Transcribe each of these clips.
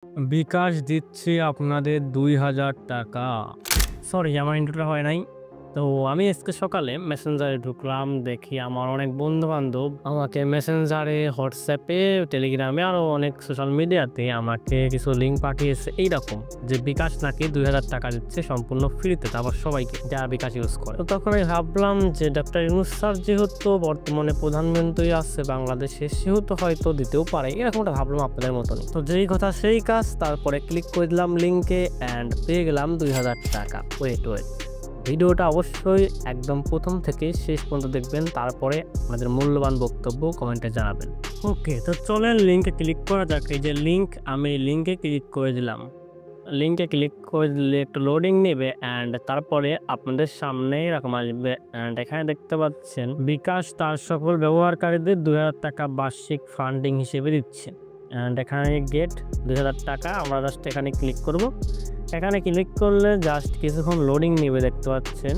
বিকাশ দিচ্ছে আপনাদের ২,০০০ টাকা। সরি, আমার ইন্ট্রোটা হয় নাই। তো আমি আজকে সকালে মেসেঞ্জারে ঢুকলাম, দেখি আমার অনেক বন্ধু-বান্ধব আমাকে মেসেঞ্জারে, হোয়াটসঅ্যাপে, টেলিগ্রামে আরও অনেক সোশ্যাল মিডিয়াতে আমাকে কিছু লিঙ্ক পাঠিয়েছে এইরকম যে বিকাশ নাকি ২,০০০ টাকা দিচ্ছে সম্পূর্ণ ফ্রিতে, তারপর সবাইকে যারা বিকাশ ইউজ করে। তো তখন আমি ভাবলাম যে ডক্টর ইউনূস স্যার যেহেতু বর্তমানে প্রধানমন্ত্রী আছে বাংলাদেশে, সেহেতু হয়তো দিতেও পারে, এরকমটা ভাবলাম আপনাদের মতনই। তো যেই কথা সেই কাজ, তারপরে ক্লিক করে দিলাম লিঙ্কে অ্যান্ড পেয়ে গেলাম ২,০০০ টাকা। ওয়েট ভিডিওটা অবশ্যই একদম প্রথম থেকে শেষ পর্যন্ত দেখবেন, তারপরে আপনাদের মূল্যবান বক্তব্য কমেন্টে জানাবেন। ওকে, তো চলেন লিঙ্কে ক্লিক করা যাক। এই যে লিঙ্ক, আমি লিঙ্কে ক্লিক করে দিলাম। লিঙ্কে ক্লিক করে দিলে একটু লোডিং নেবে অ্যান্ড তারপরে আপনাদের সামনে এরকম আসবে অ্যান্ড এখানে দেখতে পাচ্ছেন বিকাশ তার সকল ব্যবহারকারীদের ২,০০০ টাকা বার্ষিক ফান্ডিং হিসেবে দিচ্ছে। অ্যান্ড এখানে গেট ২,০০০ টাকা, আমরা জাস্ট এখানে ক্লিক করব। এখানে ক্লিক করলে জাস্ট কিছুক্ষণ লোডিং নেবে, দেখতে পাচ্ছেন।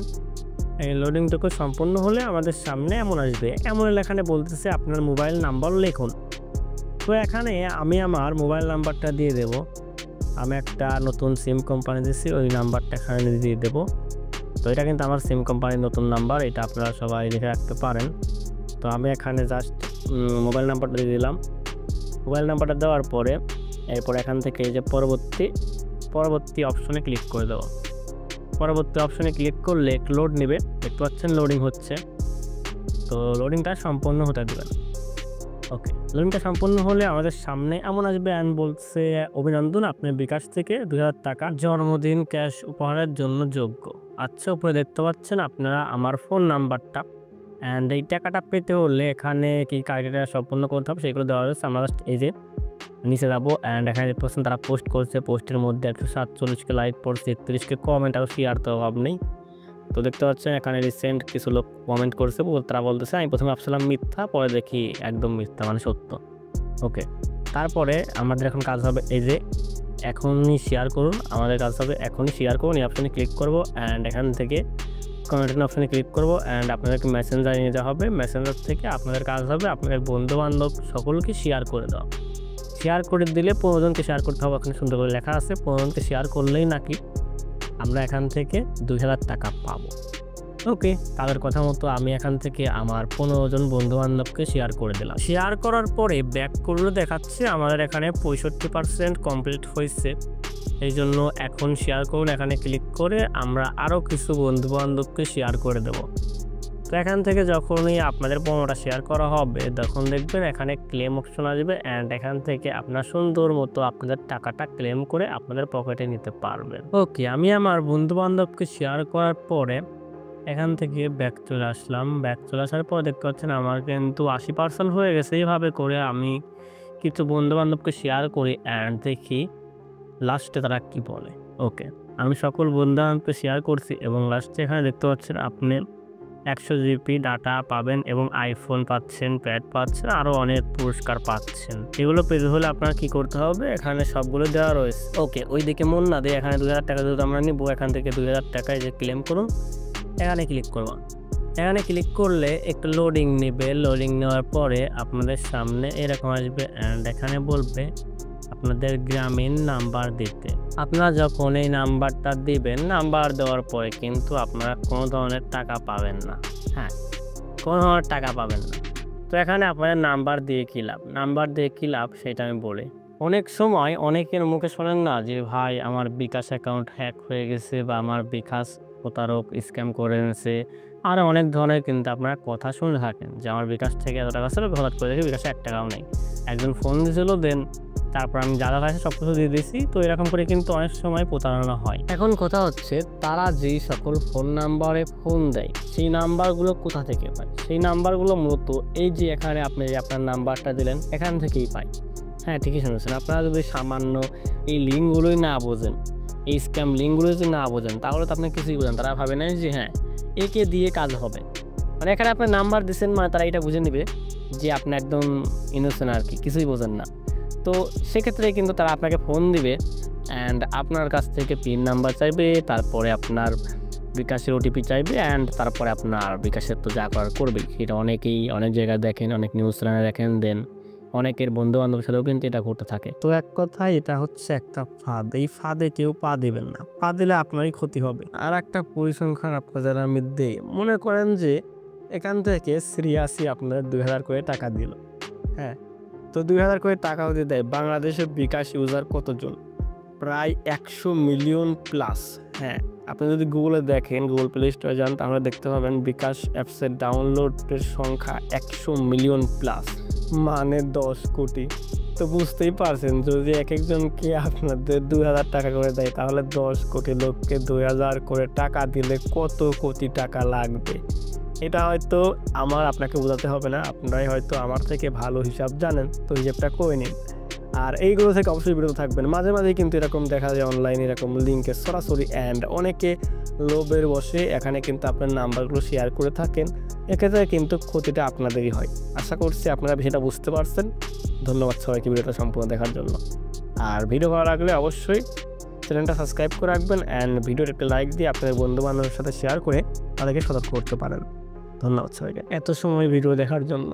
এই লোডিংটুকু সম্পূর্ণ হলে আমাদের সামনে এমন আসবে, এমন এখানে বলতেছে আপনার মোবাইল নাম্বার লিখুন। তো এখানে আমি আমার মোবাইল নাম্বারটা দিয়ে দেব। আমি একটা নতুন সিম কোম্পানি দিচ্ছি, ওই নাম্বারটা এখানে দিয়ে দেবো। তো এটা কিন্তু আমার সিম কোম্পানির নতুন নাম্বার, এটা আপনারা সবাই লিখে রাখতে পারেন। তো আমি এখানে জাস্ট মোবাইল নাম্বারটা দিয়ে দিলাম। মোবাইল নাম্বারটা দেওয়ার পরে এরপর এখান থেকে এই যে পরবর্তী অপশনে ক্লিক করে দেবো। পরবর্তী অপশনে ক্লিক করলে একটু লোড নেবে, দেখতে পাচ্ছেন লোডিং হচ্ছে। তো লোডিংটা সম্পূর্ণ হতে দেবেন। ওকে, লোডিংটা সম্পূর্ণ হলে আমাদের সামনে এমন আসবে অ্যান্ড বলছে অভিনন্দন, আপনি বিকাশ থেকে ২,০০০ টাকা জন্মদিন ক্যাশ উপহারের জন্য যোগ্য। আচ্ছা, উপরে দেখতে পাচ্ছেন আপনারা আমার ফোন নাম্বারটা অ্যান্ড এই টাকাটা পেতে হলে এখানে কি ক্রাইটেরিয়া সম্পূর্ণ করতে হবে সেগুলো দেওয়া হয়েছে। আমরা জাস্ট এই যে নিচে যাবো অ্যান্ড এখানে দেখতে তারা পোস্ট করছে, পোস্টের মধ্যে 147কে লাইক পড়ছে, 31কে কমেন্ট আর শেয়ার তো অভাব নেই। তো দেখতে পাচ্ছেন এখানে রিসেন্ট কিছু লোক কমেন্ট করছে, তারা বলতেছে আমি প্রথমে ভাবছিলাম মিথ্যা, পরে দেখি একদম মিথ্যা মানে সত্য। ওকে, তারপরে আমাদের এখন কাজ হবে এই যে এখনই শেয়ার করুন, আমাদের কাজ হবে এখনই শেয়ার করুন। এই অপশানে ক্লিক করবো অ্যান্ড এখান থেকে কমেন্টের অপশানে ক্লিক করবো অ্যান্ড আপনাদেরকে মেসেঞ্জারে নিতে হবে। মেসেঞ্জার থেকে আপনাদের কাজ হবে আপনাদের বন্ধুবান্ধব সকলকে শেয়ার করে দেওয়া। শেয়ার করে দিলে ১৫ জনকে শেয়ার করতে হবে, ওখানে সুন্দর করে লেখা আছে ১৫ জনকে শেয়ার করলেই নাকি আমরা এখান থেকে ২,০০০ টাকা পাবো। ওকে, তাদের কথা মতো আমি এখান থেকে আমার ১৫ জন বন্ধুবান্ধবকে শেয়ার করে দিলাম। শেয়ার করার পরে ব্যাক করলে দেখাচ্ছে আমাদের এখানে ৬৫% কমপ্লিট হয়েছে। এই জন্য এখন শেয়ার করুন এখানে ক্লিক করে আমরা আরও কিছু বন্ধুবান্ধবকে শেয়ার করে দেব। তো এখান থেকে যখনই আপনাদের ১৫টা শেয়ার করা হবে তখন দেখবেন এখানে ক্লেম অপশন আসবে অ্যান্ড এখান থেকে আপনার সুন্দর মতো আপনাদের টাকাটা ক্লেম করে আপনাদের পকেটে নিতে পারবেন। ওকে, আমি আমার বন্ধুবান্ধবকে শেয়ার করার পরে এখান থেকে ব্যাক চলে আসলাম। ব্যাক চলে আসার পর দেখতে পাচ্ছেন আমার কিন্তু ৮০% হয়ে গেছে। এইভাবে করে আমি কিছু বন্ধুবান্ধবকে শেয়ার করি অ্যান্ড দেখি লাস্টে তারা কি বলে। ওকে, আমি সকল বন্ধুবান্ধবকে শেয়ার করছি এবং লাস্টে এখানে দেখতে পাচ্ছেন আপনি ১০০ জিবি ডাটা পাবেন এবং আইফোন পাচ্ছেন, প্যাড পাচ্ছেন, আরও অনেক পুরস্কার পাচ্ছেন। এগুলো পেতে হলে আপনার কি করতে হবে, এখানে সবগুলো দেওয়া রয়েছে। ওকে, ওই দিকে মন না দিয়ে এখানে ২,০০০ টাকা যেহেতু আমরা নিব, এখান থেকে ২,০০০ টাকায় যে ক্লেম করুন এখানে ক্লিক করব। এখানে ক্লিক করলে একটু লোডিং নেবে, লোডিং নেওয়ার পরে আপনাদের সামনে এরকম আসবে অ্যান্ড এখানে বলবে আপনাদের গ্রামীণ নাম্বার দিতে। আপনারা যখন এই নাম্বারটা দিবেন, নাম্বার দেওয়ার পরে কিন্তু আপনারা কোনো ধরনের টাকা পাবেন না। হ্যাঁ, কোনো ধরনের টাকা পাবেন না। তো এখানে আপনাদের নাম্বার দিয়ে কী লাভ, নাম্বার দিয়ে কী লাভ সেটা আমি বলি। অনেক সময় অনেকের মুখে শোনেন না যে ভাই আমার বিকাশ অ্যাকাউন্ট হ্যাক হয়ে গেছে বা আমার বিকাশ প্রতারক স্ক্যাম করে এনেছে, আরও অনেক ধরনের কিন্তু আপনারা কথা শুনে থাকেন যে আমার বিকাশ থেকে এত টাকা ছিল, হঠাৎ করে দেখি বিকাশে ১ টাকাও নেই। একজন ফোন দিয়েছিল, দেন তারপর আমি যা আছে সব কিছু দিয়ে দিয়েছি। তো এরকম করে কিন্তু অনেক সময় প্রতারণা হয়। এখন কথা হচ্ছে তারা যেই সকল ফোন নাম্বারে ফোন দেয় সেই নাম্বারগুলো কোথা থেকে পায়, সেই নাম্বারগুলো মূলত এই যে এখানে আপনি আপনার নাম্বারটা দিলেন এখান থেকেই পায়। হ্যাঁ, ঠিকই শুনেছেন। আপনারা যদি সামান্য এই লিঙ্কগুলোই না বোঝেন, এই স্ক্যাম লিঙ্কগুলো যদি না বোঝেন তাহলে তো আপনি কিছুই বোঝেন। তারা ভাবে না যে হ্যাঁ একে দিয়ে কাজ হবে, মানে এখানে আপনার নাম্বার দিচ্ছেন মানে তারা এটা বুঝে নেবে যে আপনি একদম ইনোসেন্ট আর কি, কিছুই বোঝেন না। তো সেক্ষেত্রে কিন্তু তারা আপনাকে ফোন দিবে অ্যান্ড আপনার কাছ থেকে পিন নাম্বার চাইবে, তারপরে আপনার বিকাশের ওটিপি চাইবে অ্যান্ড তারপরে আপনার বিকাশের তো যা করার করবে। সেটা অনেকেই অনেক জায়গায় দেখেন, অনেক নিউজ চ্যানেলে দেখেন। দেন অনেকের বন্ধু-বান্ধবের সাথেও কিন্তু এটা ঘটে থাকে। তো এক কথায় এটা হচ্ছে একটা ফাঁদ। এই ফাঁদে কেউ পা দিবেন না। পা দিলে আপনারই ক্ষতি হবে। আর একটা পরিসংখ্যান আপনাদের আমি দেই। মনে করেন যে এখান থেকে সিরিয়াসলি আপনাদের ২,০০০ করে টাকা দিল। হ্যাঁ? তো ২,০০০ করে টাকা যদি দেয়, বাংলাদেশে বিকাশ ইউজার কতজন? প্রায় ১০০ মিলিয়ন প্লাস। হ্যাঁ, আপনি যদি গুগলে দেখেন, গুগল প্লে স্টোরে যান, তাহলে দেখতে পাবেন বিকাশ অ্যাপসের ডাউনলোডের সংখ্যা ১০০ মিলিয়ন প্লাস, মানে ১০ কোটি। তো বুঝতেই পারছেন, যদি একেকজনকে আপনাদের ২,০০০ টাকা করে দেয়, তাহলে ১০ কোটি লোককে ২,০০০ করে টাকা দিলে কত কোটি টাকা লাগবে? এটা হয়তো আপনাকে বোঝাতে হবে না, আপনারাই হয়তো আমার থেকে ভালো হিসাব জানেন, তো হিসাবটা করে নিন। আর এইগুলো থেকে অবশ্যই বিরত থাকবেন। মাঝে মাঝেই কিন্তু এরকম দেখা যায় অনলাইনে এরকম লিঙ্কে সরাসরি অনেকে লোভের বশে এখানে কিন্তু আপনার নাম্বারগুলো শেয়ার করে থাকেন। এক্ষেত্রে কিন্তু ক্ষতিটা আপনাদেরই হয়। আশা করছি আপনারা বিষয়টা বুঝতে পারছেন। ধন্যবাদ সবাইকে ভিডিওটা সম্পূর্ণ দেখার জন্য। আর ভিডিও ভালো লাগলে অবশ্যই চ্যানেলটা সাবস্ক্রাইব করে রাখবেন ভিডিওটা একটা লাইক দিয়ে আপনাদের বন্ধু-বান্ধবের সাথে শেয়ার করে তাদেরকে সতর্ক করতে পারেন। ধন্যবাদ সবাইকে এত সময় ভিডিও দেখার জন্য।